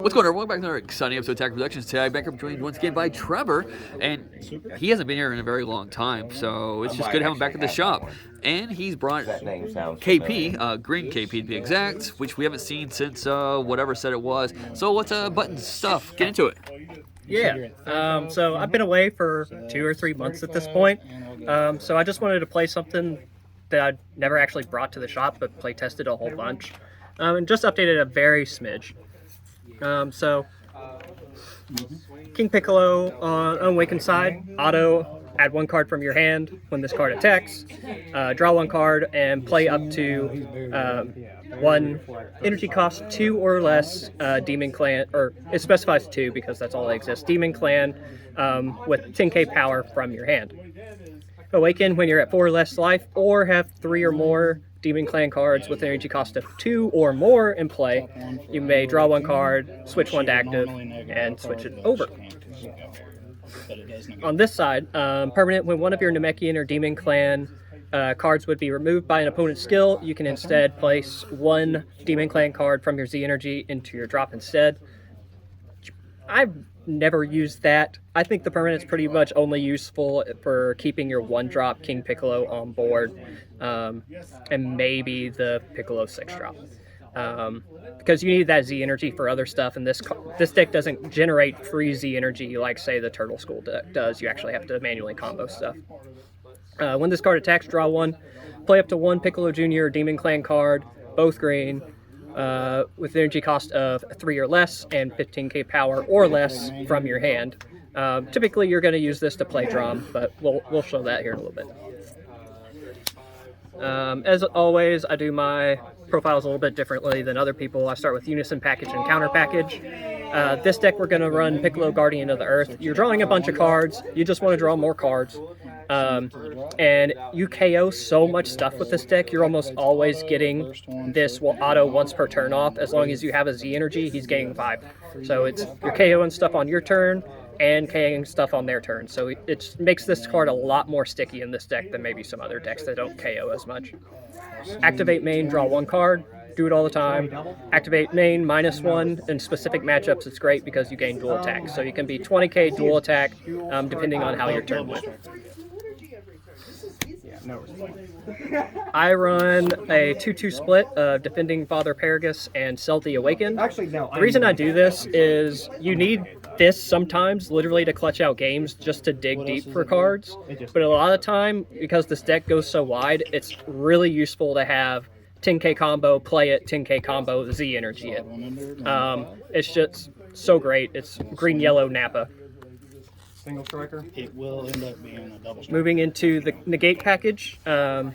What's going on? Welcome back to another exciting episode of Attack Productions. Today, back up joined once again by Trevor, and he hasn't been here in a very long time, so it's just good to have him back at the shop. And he's brought KP, Green KP to be exact, which we haven't seen since whatever set it was. So let's button stuff. Get into it. Yeah, so I've been away for 2 or 3 months at this point, so I just wanted to play something that I'd never actually brought to the shop, but play tested a whole bunch, and just updated a very smidge. King Piccolo on Awakened side, auto, add 1 card from your hand when this card attacks, draw 1 card, and play up to 1 energy cost 2 or less Demon Clan, or it specifies 2 because that's all that exists, Demon Clan with 10k power from your hand. Awaken when you're at 4 or less life, or have 3 or more Demon Clan cards with an energy cost of 2 or more in play. You may draw 1 card, switch 1 to active, and switch it over. On this side, permanent when one of your Namekian or Demon Clan cards would be removed by an opponent's skill, you can instead place 1 Demon Clan card from your Z energy into your drop instead. I've never used that. I think the permanent's pretty much only useful for keeping your 1-drop King Piccolo on board, and maybe the Piccolo 6-drop. Because you need that Z energy for other stuff, and this deck doesn't generate free Z energy like, say, the Turtle School deck does. You actually have to manually combo stuff. When this card attacks, draw 1. Play up to 1 Piccolo Jr. or Demon Clan card, both green, with an energy cost of 3 or less and 15k power or less from your hand. Typically, you're going to use this to play drum, but we'll show that here in a little bit. As always, I do my profiles a little bit differently than other people. I start with Unison package and counter package. This deck, we're going to run Piccolo Guardian of the Earth. You're drawing a bunch of cards. You just want to draw more cards. And you KO so much stuff with this deck, you're almost always getting this auto once per turn off. As long as you have a Z energy, he's getting 5. So you're KOing stuff on your turn and KOing stuff on their turn. So it makes this card a lot more sticky in this deck than maybe some other decks that don't KO as much. Activate main, draw 1 card. Do it all the time. Activate main, -1. In specific matchups, it's great because you gain dual attack. So you can be 20k dual attack depending on how your turn went. I run a 2-2 split of Defending Father Paragus and Sell the Awakened. The reason I do this is you need this sometimes literally to clutch out games, just to dig deep for cards. But a lot of the time, because this deck goes so wide, it's really useful to have 10k combo, play it, 10k combo, Z energy it. It's just so great. It's green-yellow Nappa. Single striker? It will end up being a double striker. Moving into the negate package, we'll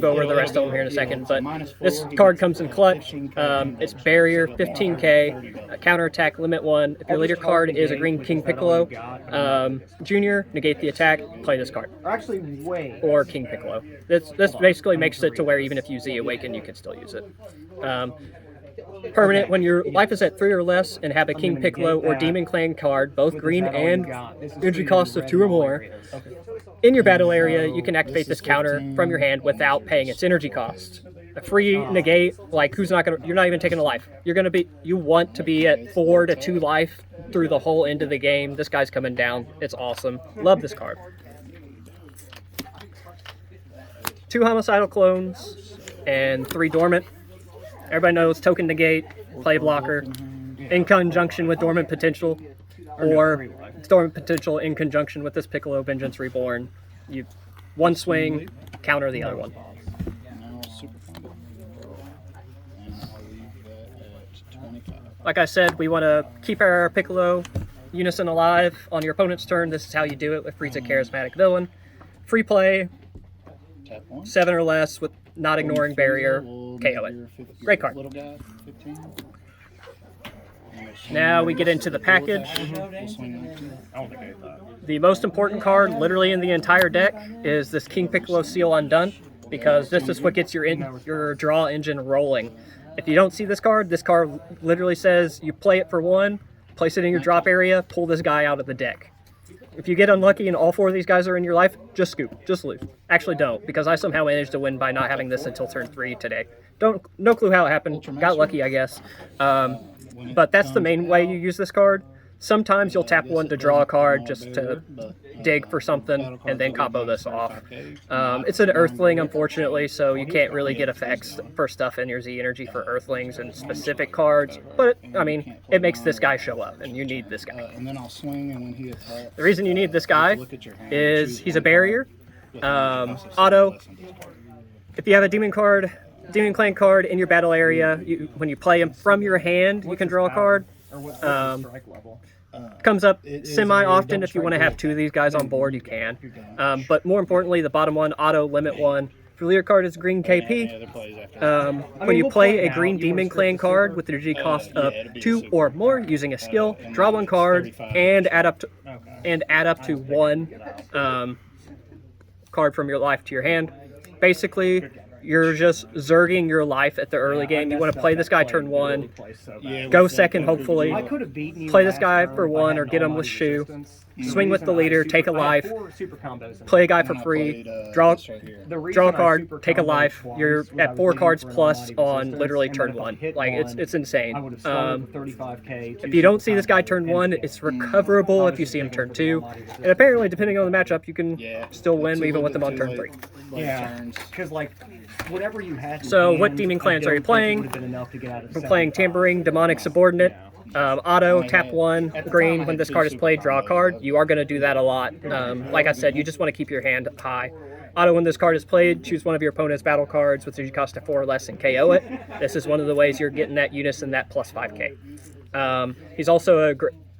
go over the rest of them here in a second, but this card comes in clutch. It's barrier, 15k, counterattack, limit 1. If your leader card is a green King Piccolo Jr., negate the attack, play this card. Or King Piccolo. This basically makes it to where even if you Z Awaken, you can still use it. Permanent when your life is at 3 or less and have a King Piccolo or Demon Clan card, both green and energy cost of 2 or more. In your battle area, you can activate this counter from your hand without paying its energy cost. A free negate, like you're not even taking a life. You want to be at 4 to 2 life through the whole end of the game. This guy's coming down. It's awesome. Love this card. 2 homicidal clones and 3 dormant. Everybody knows token negate, play blocker, in conjunction with dormant potential, or dormant potential in conjunction with this Piccolo Vengeance Reborn. You 1 swing, counter the other one. Like I said, we want to keep our Piccolo Unison alive on your opponent's turn. This is how you do it with Frieza Charismatic Villain. Free play, 7 or less with not ignoring barrier, KO it. Great card. Now we get into the package. The most important card literally in the entire deck is this King Piccolo Seal Undone, because this is what gets your draw engine rolling. If you don't see this card literally says you play it for 1, place it in your drop area, pull this guy out of the deck. If you get unlucky and all 4 of these guys are in your life, just scoop, just lose. Actually don't, because I somehow managed to win by not having this until turn 3 today. No clue how it happened, got lucky I guess. But that's the main way you use this card. Sometimes you'll tap one to draw a card just to dig for something and then combo this off. It's an Earthling, unfortunately, so you can't really get effects for stuff in your Z Energy for Earthlings and specific cards. But, I mean, it makes this guy show up, and you need this guy. And then I'll swing, and when he attacks, The reason you need this guy is he's a barrier. Auto. If you have a Demon Clan card in your battle area, when you play him from your hand, you can draw a card. Comes up semi-often. If you want to have two of these guys on board, you can. But more importantly, the bottom one, auto, limit one. If your leader card is green KP, when you play a green Demon Clan card with an energy cost of 2 or more using a skill, draw one card and add up to one card from your life to your hand. Basically, you're just zerging your life at the early game. You want to play this guy turn 1, go second hopefully, play this guy for 1 or get him with shoe, swing with the leader, take a life, play a guy for free, draw a card, take a life. You're at 4 cards plus on literally turn 1. Like, it's insane. If you don't see this guy turn 1, it's recoverable if you see him turn 2. And apparently, depending on the matchup, you can still win even with them on turn 3. Yeah, because like whatever you had. So what Demon Clans are you playing? We're playing Tambourine, Demonic Subordinate, Auto, tap 1, green. When this card is played, draw a card. You are going to do that a lot. Like I said, you just want to keep your hand high. Auto, when this card is played, choose one of your opponent's battle cards with energy cost of 4 or less and KO it. This is one of the ways you're getting that Unison, that plus 5k. He's also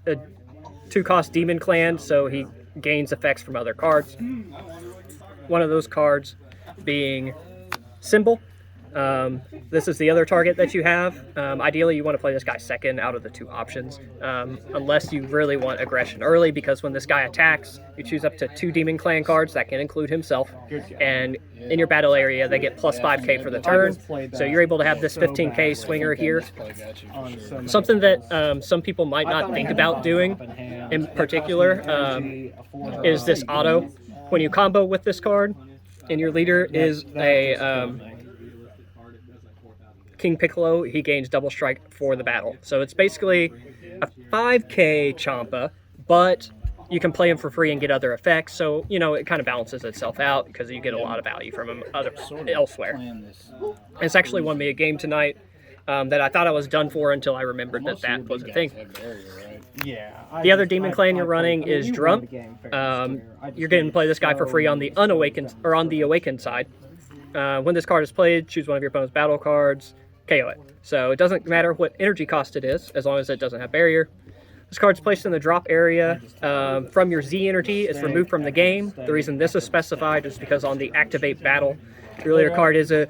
a 2-cost Demon Clan, so he gains effects from other cards. One of those cards being Symbol. This is the other target that you have. Ideally, you want to play this guy second out of the 2 options, unless you really want aggression early, because when this guy attacks, you choose up to 2 Demon Clan cards, that can include himself, and in your battle area, they get plus 5k for the turn, so you're able to have this 15k swinger here. Something that some people might not think about doing, in particular, is this auto. When you combo with this card, and your leader is a King Piccolo, he gains double strike for the battle. So it's basically a 5k Champa, but you can play him for free and get other effects. So, you know, it kind of balances itself out because you get a lot of value from him elsewhere. And it's actually won me a game tonight that I thought I was done for until I remembered that that was a thing. The other Demon Clan you're running is Drum. You're going to play this guy for free on the unawakened or on the awakened side. When this card is played, choose one of your opponent's battle cards, KO it. So it doesn't matter what energy cost it is, as long as it doesn't have barrier. This card's placed in the drop area from your Z energy. It's removed from the game. The reason this is specified is because on the activate battle, your leader card is a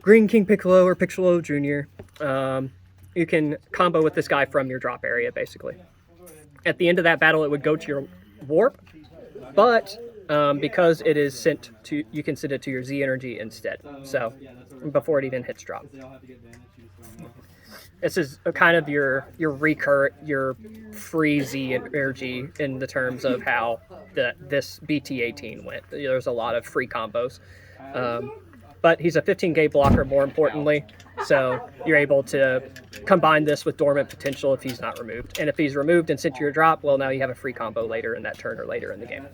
Green King Piccolo or Piccolo Jr. You can combo with this guy from your drop area, basically. At the end of that battle, it would go to your warp, but because it is sent to, you can send it to your Z energy instead. So before it even hits drop. This is kind of your free Z energy in the terms of how this BT18 went. There's a lot of free combos. But he's a 15k blocker, more importantly, so you're able to combine this with Dormant Potential if he's not removed. And if he's removed and sent to your drop, well, now you have a free combo later in that turn or later in the game.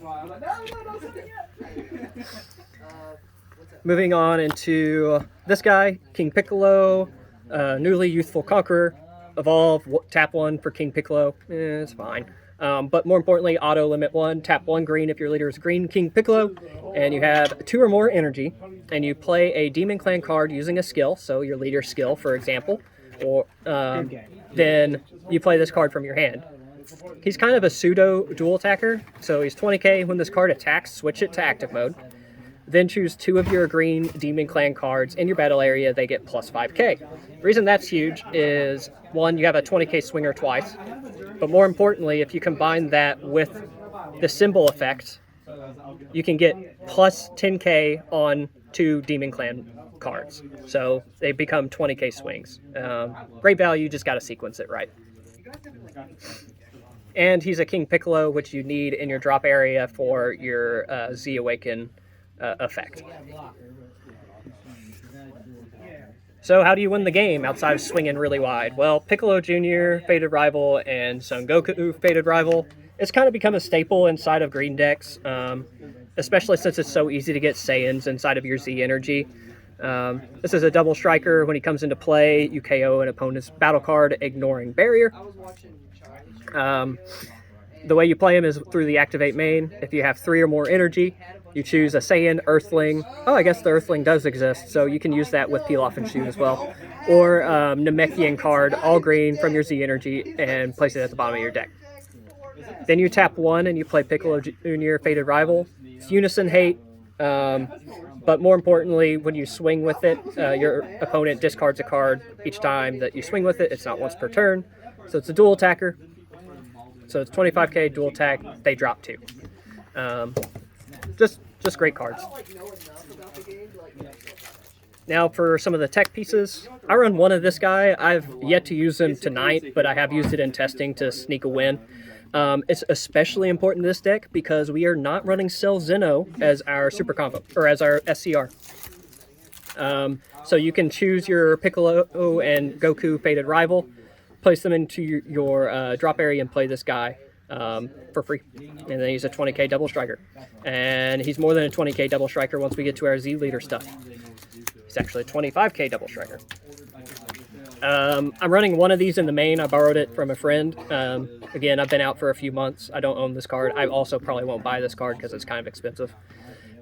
Moving on into this guy, King Piccolo, newly Youthful Conqueror, evolve, tap 1 for King Piccolo, it's fine. But more importantly, auto limit 1, tap 1 green if your leader is green King Piccolo, and you have 2 or more energy, and you play a Demon Clan card using a skill, so your leader's skill, for example, or then you play this card from your hand. He's kind of a pseudo dual attacker, so he's 20k. When this card attacks, switch it to active mode. Then choose 2 of your green Demon Clan cards in your battle area. They get plus 5k. The reason that's huge is, 1, you have a 20k swinger twice. But more importantly, if you combine that with the symbol effect, you can get plus 10k on 2 Demon Clan cards. So they become 20k swings. Great value, just got to sequence it right. And he's a King Piccolo, which you need in your drop area for your Z Awaken effect. So how do you win the game outside of swinging really wide? Well, Piccolo Jr., Fated Rival, and Son Goku, Fated Rival, it's kind of become a staple inside of green decks, especially since it's so easy to get Saiyans inside of your Z Energy. This is a double striker. When he comes into play, you KO an opponent's battle card, ignoring barrier. The way you play him is through the activate main. If you have 3 or more energy, you choose a Saiyan, Earthling. Oh, I guess the Earthling does exist, so you can use that with Peel Off and Shoot as well. Or Namekian card, all green from your Z Energy, and place it at the bottom of your deck. Then you tap 1 and you play Piccolo Jr. Fated Rival. It's Unison hate, but more importantly, when you swing with it, your opponent discards a card each time that you swing with it. It's not once per turn, so it's a dual attacker. So it's 25k dual attack. They drop 2. Just great cards. Now for some of the tech pieces, I run one of this guy. I've yet to use him tonight, but I have used it in testing to sneak a win. It's especially important in this deck because we are not running Cell Zeno as our super combo, or as our SCR. So you can choose your Piccolo and Goku Fated Rival, place them into your drop area and play this guy for free. And then he's a 20k double striker. And he's more than a 20k double striker once we get to our Z leader stuff. He's actually a 25k double striker. I'm running one of these in the main. I borrowed it from a friend. Again, I've been out for a few months. I don't own this card. I also probably won't buy this card because it's kind of expensive.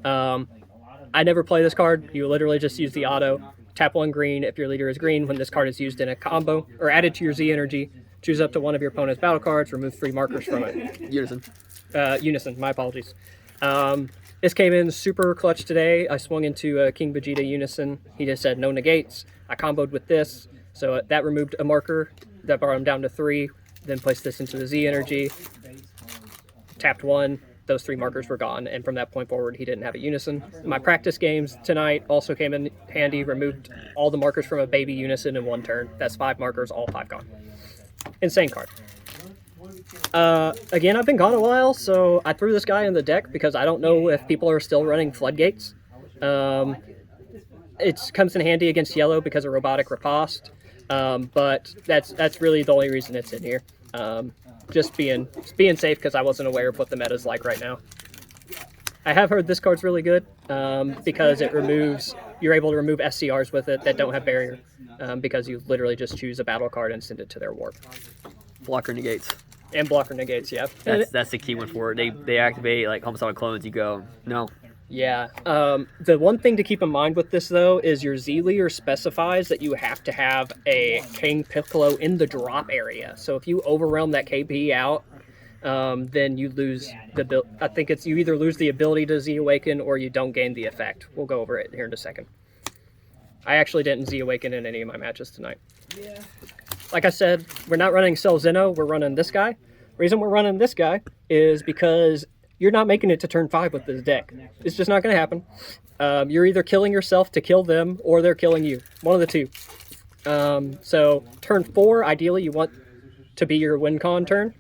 I never play this card. You literally just use the auto. Tap 1 green if your leader is green. When this card is used in a combo or added to your Z Energy, choose up to one of your opponent's battle cards, remove 3 markers from it. Unison, my apologies. This came in super clutch today. I swung into King Vegeta Unison. He just said no negates. I comboed with this, so that removed a marker. That brought him down to 3. Then placed this into the Z Energy. Tapped 1. Those 3 markers were gone, and from that point forward, he didn't have a Unison. My practice games tonight also came in handy, removed all the markers from a baby Unison in 1 turn. That's 5 markers, all 5 gone. Insane card. Again, I've been gone a while, so I threw this guy in the deck because I don't know if people are still running Floodgates. It comes in handy against yellow because of Robotic Riposte, but that's really the only reason it's in here. Just being safe because I wasn't aware of what the meta's like right now. I have heard this card's really good because you're able to remove SCRs with it that don't have barrier because you literally just choose a battle card and send it to their warp. Blocker negates. And blocker negates, yeah. That's the key one for it. They activate like homicidal clones. You go, no. Yeah. The one thing to keep in mind with this, though, is your Z leader specifies that you have to have a King Piccolo in the drop area. So if you overwhelm that KP out, then you lose the... I think it's you either lose the ability to Z Awaken or you don't gain the effect. We'll go over it here in a second. I actually didn't Z Awaken in any of my matches tonight. Like I said, we're not running Cell Zeno, we're running this guy. The reason we're running this guy is because you're not making it to turn 5 with this deck. It's just not going to happen. You're either killing yourself to kill them, or they're killing you. One of the two. So turn 4, ideally, you want to be your win con turn.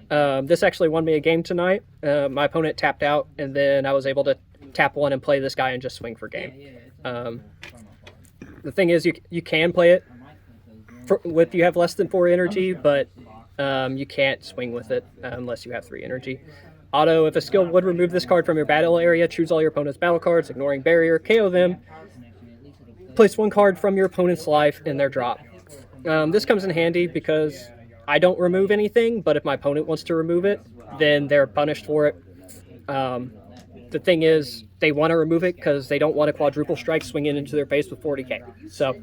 This actually won me a game tonight. My opponent tapped out, and then I was able to tap 1 and play this guy and just swing for game. The thing is, you can play it if you have less than 4 energy, but you can't swing with it unless you have 3 energy. Auto, if a skill would remove this card from your battle area, choose all your opponent's battle cards, ignoring barrier, KO them, place 1 card from your opponent's life in their drop. This comes in handy because I don't remove anything, but if my opponent wants to remove it, then they're punished for it. The thing is, they want to remove it because they don't want a quadruple strike swinging into their face with 40k. So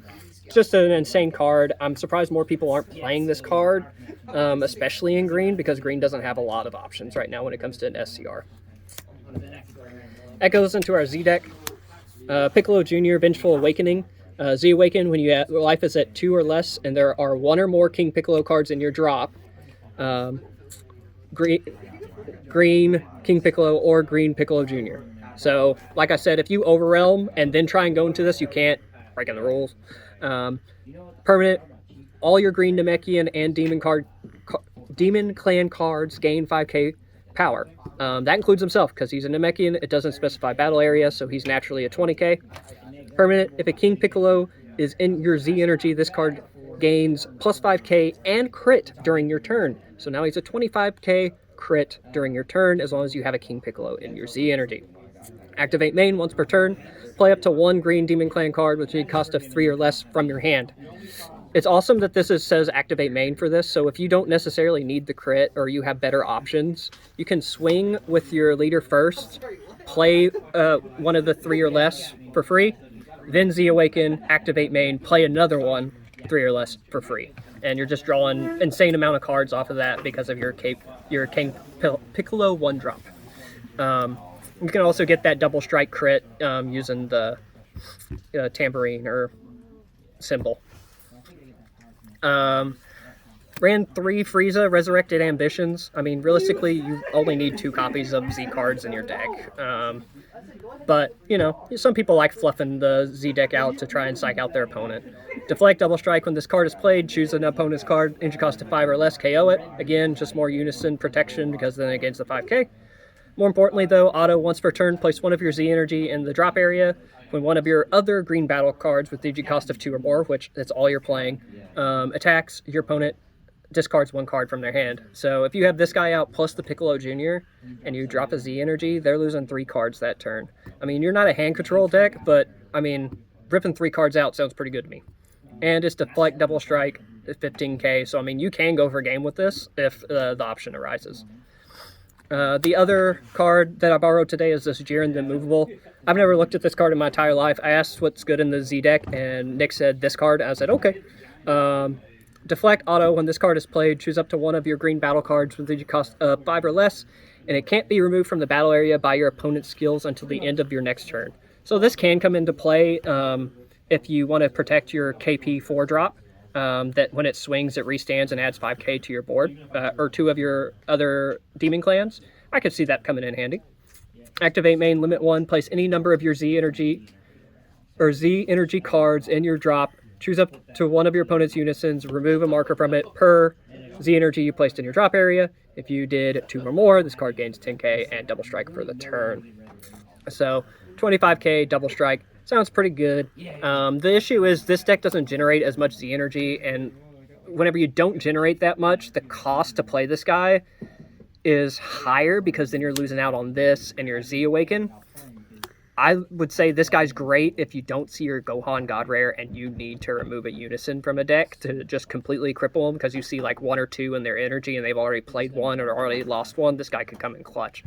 it's just an insane card. I'm surprised more people aren't playing this card, especially in green, because green doesn't have a lot of options right now when it comes to an SCR. That goes into our Z deck. Piccolo Jr. Vengeful Awakening. Z Awaken when your life is at 2 or less and there are 1 or more King Piccolo cards in your drop. Green King Piccolo or green Piccolo Jr. So, like I said, if you overwhelm and then try and go into this, you can't. Breaking the rules. Permanent, all your green Namekian and Demon Clan cards gain 5k power. That includes himself, because he's a Namekian. It doesn't specify battle area, so he's naturally a 20k. Permanent, if a King Piccolo is in your Z energy. This card gains plus 5k and crit during your turn. So now he's a 25k crit during your turn as long as you have a King Piccolo in your Z energy. Activate main once per turn. Play up to 1 green Demon Clan card with a cost of 3 or less from your hand. It's awesome that says activate main for this, so if you don't necessarily need the crit or you have better options, you can swing with your leader first, play one of the 3 or less for free, then Z Awaken, activate main, play another one, 3 or less for free. And you're just drawing insane amount of cards off of that because of your King Piccolo 1-drop. You can also get that double strike crit using the tambourine or symbol. Ran 3 Frieza Resurrected Ambitions. I mean, realistically, you only need 2 copies of Z cards in your deck. But, you know, some people like fluffing the Z deck out to try and psych out their opponent. Deflect Double Strike. When this card is played, choose an opponent's card, entry cost of 5 or less, KO it. Again, just more Unison protection because then it gains the 5k. More importantly, though, auto once per turn, place one of your Z energy in the drop area. When one of your other green battle cards with DG cost of 2 or more, which that's all you're playing, attacks, your opponent discards 1 card from their hand. So if you have this guy out plus the Piccolo Jr. and you drop a Z energy, they're losing 3 cards that turn. I mean, you're not a hand control deck, but I mean, ripping 3 cards out sounds pretty good to me. And it's Deflect Double Strike, 15k. So I mean, you can go for a game with this if the option arises. The other card that I borrowed today is this Jiren the Immovable. I've never looked at this card in my entire life. I asked what's good in the Z deck, and Nick said this card. I said, okay. Deflect auto. When this card is played, choose up to 1 of your green battle cards with DG cost 5 or less, and it can't be removed from the battle area by your opponent's skills until the end of your next turn. So this can come into play if you want to protect your KP 4-drop. That when it swings, it restands and adds 5k to your board, or 2 of your other Demon Clans. I could see that coming in handy. Activate main, limit 1, place any number of your Z energy cards in your drop. Choose up to 1 of your opponent's Unisons, remove a marker from it per Z energy you placed in your drop area. If you did 2 or more, this card gains 10k and double strike for the turn. So 25k, double strike. Sounds pretty good. The issue is this deck doesn't generate as much Z energy, and whenever you don't generate that much, the cost to play this guy is higher because then you're losing out on this and your Z Awaken. I would say this guy's great if you don't see your Gohan God Rare and you need to remove a Unison from a deck to just completely cripple them because you see like 1 or 2 in their energy and they've already played 1 or already lost 1. This guy could come in clutch.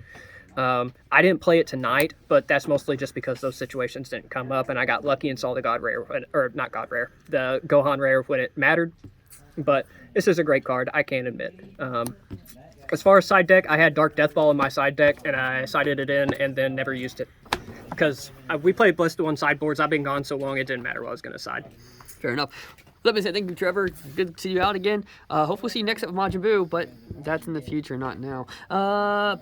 I didn't play it tonight, but that's mostly just because those situations didn't come up, and I got lucky and saw the God Rare, or not God Rare, the Gohan Rare when it mattered. But this is a great card, I can admit. As far as side deck, I had Dark Deathball in my side deck, and I sided it in and then never used it. Because we played Blessed One sideboards, I've been gone so long it didn't matter what I was going to side. Fair enough. Let me say thank you, Trevor. Good to see you out again. Hopefully see you next up with Majin Buu, but that's in the future, not now. Bye.